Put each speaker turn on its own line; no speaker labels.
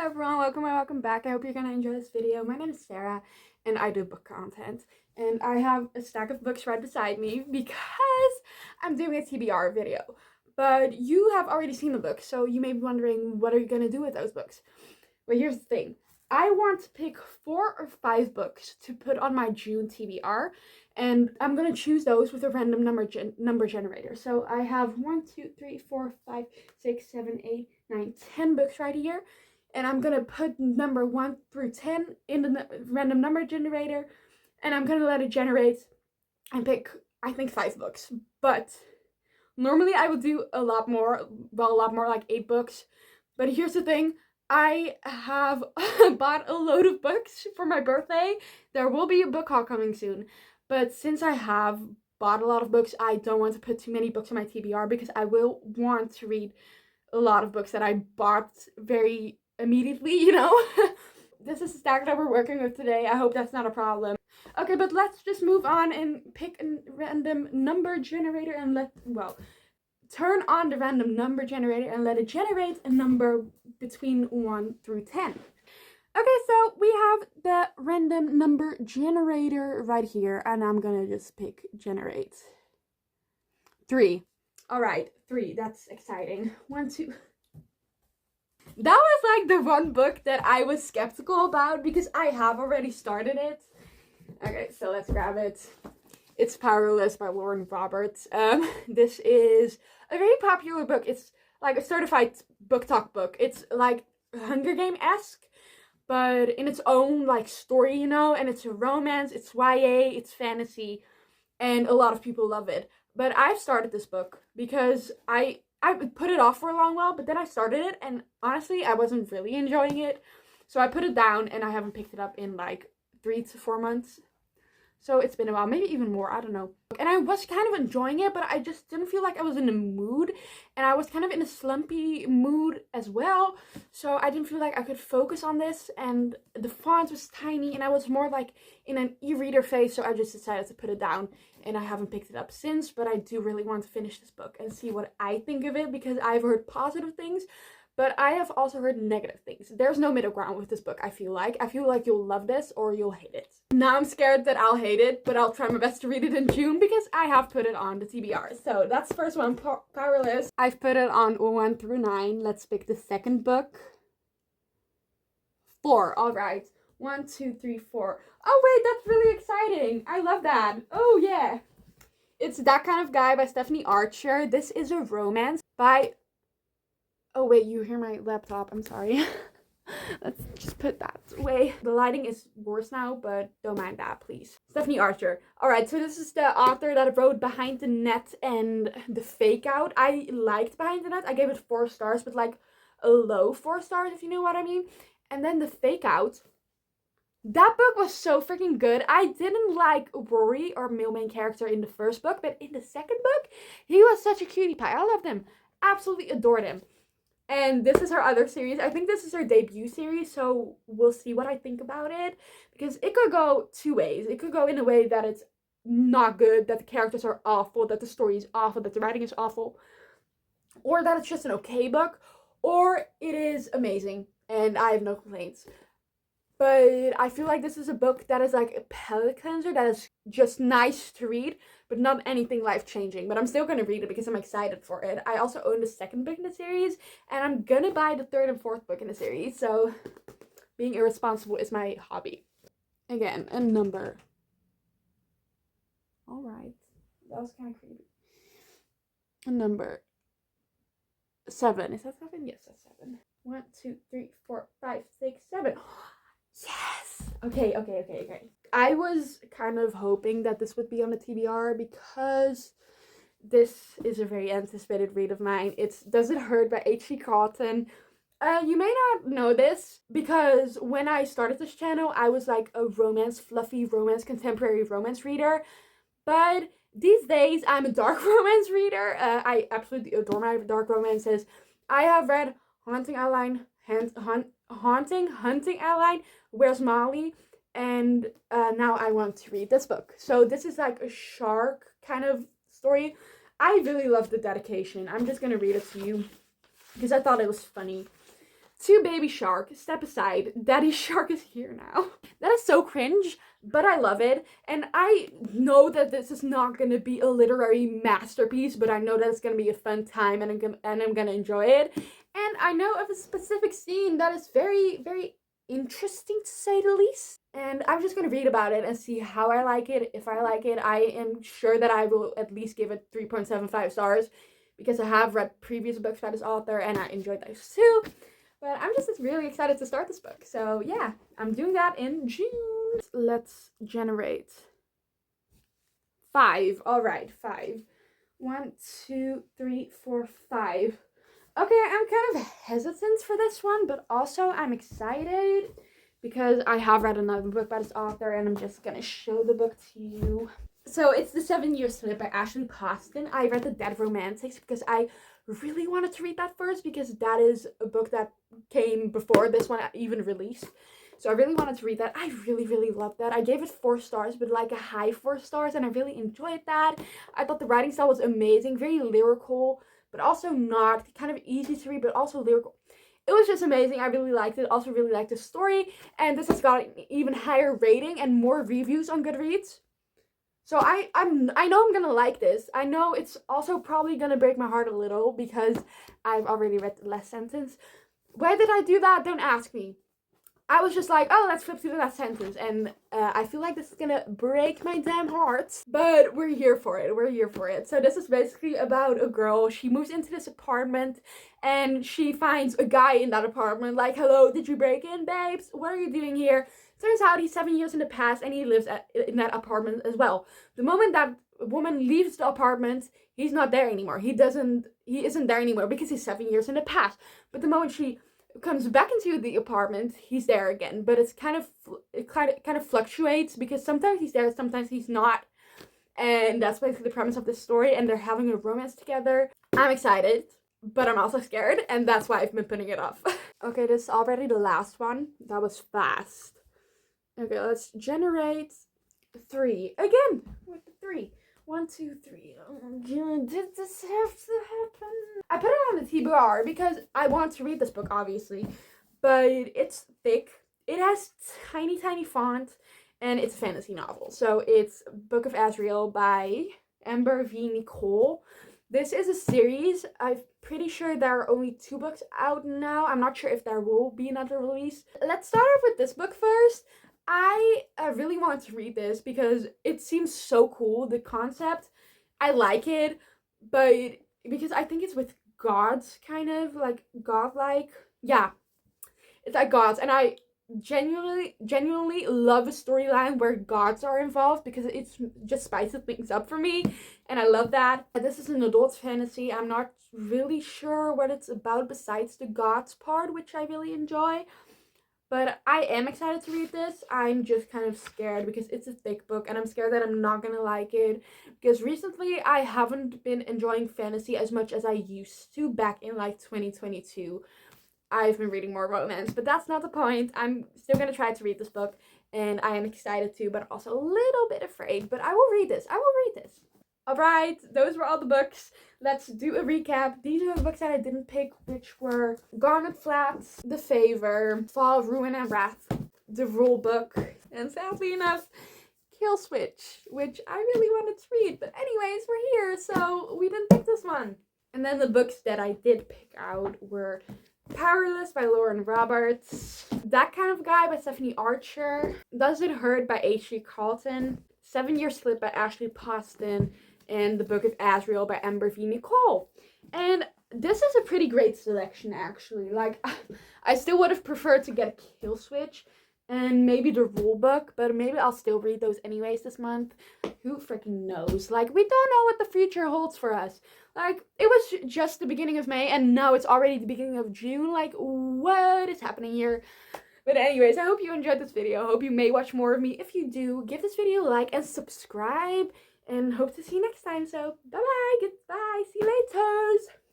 everyone, welcome and welcome back. I hope you're gonna enjoy this video. My name is Sarah and I do book content, and I have a stack of books right beside me because I'm doing a TBR video. But you have already seen the books, so you may be wondering, what are you gonna do with those books? Well, here's the thing. I want to pick 4 or 5 books to put on my June TBR, and I'm gonna choose those with a random number generator. So I have 1, 2, 3, 4, 5, 6, 7, 8, 9, 10 books right here, and I'm gonna put number 1 through 10 in the random number generator, and I'm gonna let it generate and pick, I think, 5 books. But normally I would do a lot more, like 8 books. But here's the thing. I have bought a load of books for my birthday. There will be a book haul coming soon. But since I have bought a lot of books, I don't want to put too many books on my TBR because I will want to read a lot of books that I bought very immediately, you know? This is the stack that we're working with today. I hope that's not a problem. Okay, but let's just move on and pick a random number generator and turn on the random number generator and let it generate a number between 1 through 10. Okay, so we have the random number generator right here, and I'm gonna just pick generate 3. All right, 3. That's exciting. 1, 2. That was like the one book that I was skeptical about because I have already started it. Okay, so let's grab it. It's Powerless by Lauren Roberts. This is a very popular book. It's like a certified book talk book. It's like Hunger Game-esque, but in its own like story, you know, and it's a romance, it's YA, it's fantasy, and a lot of people love it. But I've started this book because I put it off for a long while, but then I started it, and honestly, I wasn't really enjoying it. So I put it down, and I haven't picked it up in like 3 to 4 months. So it's been a while, maybe even more, I don't know. And I was kind of enjoying it, but I just didn't feel like I was in the mood. And I was kind of in a slumpy mood as well. So I didn't feel like I could focus on this. And the font was tiny, and I was more like in an e-reader phase. So I just decided to put it down, and I haven't picked it up since. But I do really want to finish this book and see what I think of it, because I've heard positive things, but I have also heard negative things. There's no middle ground with this book, I feel like. I feel like you'll love this or you'll hate it. Now I'm scared that I'll hate it, but I'll try my best to read it in June because I have put it on the TBR. So that's the first one, Powerless. I've put it on 1 through 9. Let's pick the second book. 4, all right. 1, 2, 3, 4. Oh wait, that's really exciting. I love that. Oh yeah. It's That Kind of Guy by Stephanie Archer. This is a romance by... Oh wait, you hear my laptop. I'm sorry. Let's just put that away. The lighting is worse now, but don't mind that, please. Stephanie Archer. Alright, so this is the author that wrote Behind the Net and The Fake Out. I liked Behind the Net. I gave it 4 stars, but like a low 4 stars, if you know what I mean. And then The Fake Out. That book was so freaking good. I didn't like Rory, our male main character, in the first book, but in the second book, he was such a cutie pie. I loved him. Absolutely adored him. And this is her other series. I think this is her debut series, so we'll see what I think about it. Because it could go 2 ways. It could go in a way that it's not good, that the characters are awful, that the story is awful, that the writing is awful. Or that it's just an okay book. Or it is amazing, and I have no complaints. But I feel like this is a book that is like a palate cleanser, that is just nice to read, but not anything life-changing. But I'm still going to read it because I'm excited for it. I also own the second book in the series, and I'm going to buy the 3rd and 4th book in the series. So being irresponsible is my hobby. Again, a number. Alright. That was kind of creepy. A number. 7. Is that 7? Yes, that's 7. 1, 2, 3, 4, 5, 6, 7. Yes! Okay. I was kind of hoping that this would be on the TBR because this is a very anticipated read of mine. It's Does It Hurt by H.C. Carlton. You may not know this because when I started this channel, I was like a fluffy romance, contemporary romance reader. But these days, I'm a dark romance reader. I absolutely adore my dark romances. I have read Hunting Adeline, Where's Molly? And now I want to read this book. So this is like a shark kind of story. I really love the dedication. I'm just going to read it to you because I thought it was funny. to Baby Shark, step aside. Daddy Shark is here now. That is so cringe, but I love it. And I know that this is not going to be a literary masterpiece, but I know that it's going to be a fun time and I'm going to enjoy it. And I know of a specific scene that is very, very interesting to say the least. And I'm just going to read about it and see how I like it. If I like it, I am sure that I will at least give it 3.75 stars because I have read previous books by this author and I enjoyed those too. But I'm just really excited to start this book. So yeah, I'm doing that in June. Let's generate 5. All right, 5. 1, 2, 3, 4, 5. Okay, I'm kind of hesitant for this one, but also I'm excited because I have read another book by this author and I'm just gonna show the book to you. So it's The 7-Year Slip by Ashley Poston. I read The Dead Romantics because I really wanted to read that first because that is a book that came before this one even released. So I really wanted to read that. I really, really loved that. I gave it 4 stars, but like a high 4 stars, and I really enjoyed that. I thought the writing style was amazing, very lyrical, but also not kind of easy to read, but also lyrical. It was just amazing. I really liked it. Also really liked the story, and this has got an even higher rating and more reviews on Goodreads. So I know I'm gonna like this. I know it's also probably gonna break my heart a little because I've already read the last sentence. Why did I do that? Don't ask me. I was just like, oh, let's flip through the last sentence, and I feel like this is gonna break my damn heart, but we're here for it. We're here for it. So this is basically about a girl. She moves into this apartment, and she finds a guy in that apartment. Like, hello, did you break in, babes? What are you doing here? Turns out he's 7 years in the past, and he lives in that apartment as well. The moment that woman leaves the apartment, he's not there anymore. He isn't there anymore because he's 7 years in the past. But the moment she comes back into the apartment, he's there again. But it kind of fluctuates because sometimes he's there, sometimes he's not. And that's basically the premise of this story. And they're having a romance together. I'm excited, but I'm also scared, and that's why I've been putting it off. Okay, this is already the last one. That was fast. Okay, let's generate 3 again with the 3. 1, 2, 3. Oh my god, did this have to happen? I put it on the TBR because I want to read this book, obviously, but it's thick. It has tiny font, and it's a fantasy novel. So it's Book of Azrael by Amber V. Nicole. This is a series. I'm pretty sure there are only 2 books out now. I'm not sure if there will be another release. Let's start off with this book first. I really want to read this because it seems so cool, the concept. I like it, but because I think it's with gods, kind of, like, godlike. Yeah, it's like gods, and I genuinely love a storyline where gods are involved because it's just spices things up for me, and I love that. This is an adult fantasy. I'm not really sure what it's about besides the gods part, which I really enjoy. But I am excited to read this. I'm just kind of scared because it's a thick book and I'm scared that I'm not gonna like it. Because recently I haven't been enjoying fantasy as much as I used to back in like 2022. I've been reading more romance, but that's not the point. I'm still gonna try to read this book and I am excited to, but also a little bit afraid. But I will read this. I will read this. Alright, those were all the books. Let's do a recap. These are the books that I didn't pick, which were Garnet Flats, The Favor, Fall of Ruin and Wrath, The Rule Book, and sadly enough, Kill Switch, which I really wanted to read. But anyways, we're here, so we didn't pick this one. And then the books that I did pick out were Powerless by Lauren Roberts, That Kind of Guy by Stephanie Archer, Does It Hurt by H.G. Carlton, 7-Year Slip by Ashley Poston, and The Book of Azrael by Amber V. Nicole. And this is a pretty great selection, actually. Like, I still would have preferred to get a Kill Switch and maybe the Rule Book, but maybe I'll still read those anyways this month. Who freaking knows? Like, we don't know what the future holds for us. Like, it was just the beginning of May, and now it's already the beginning of June. Like, what is happening here? But anyways, I hope you enjoyed this video. I hope you may watch more of me. If you do, give this video a like and subscribe. And hope to see you next time. So, bye-bye. Goodbye. See you later.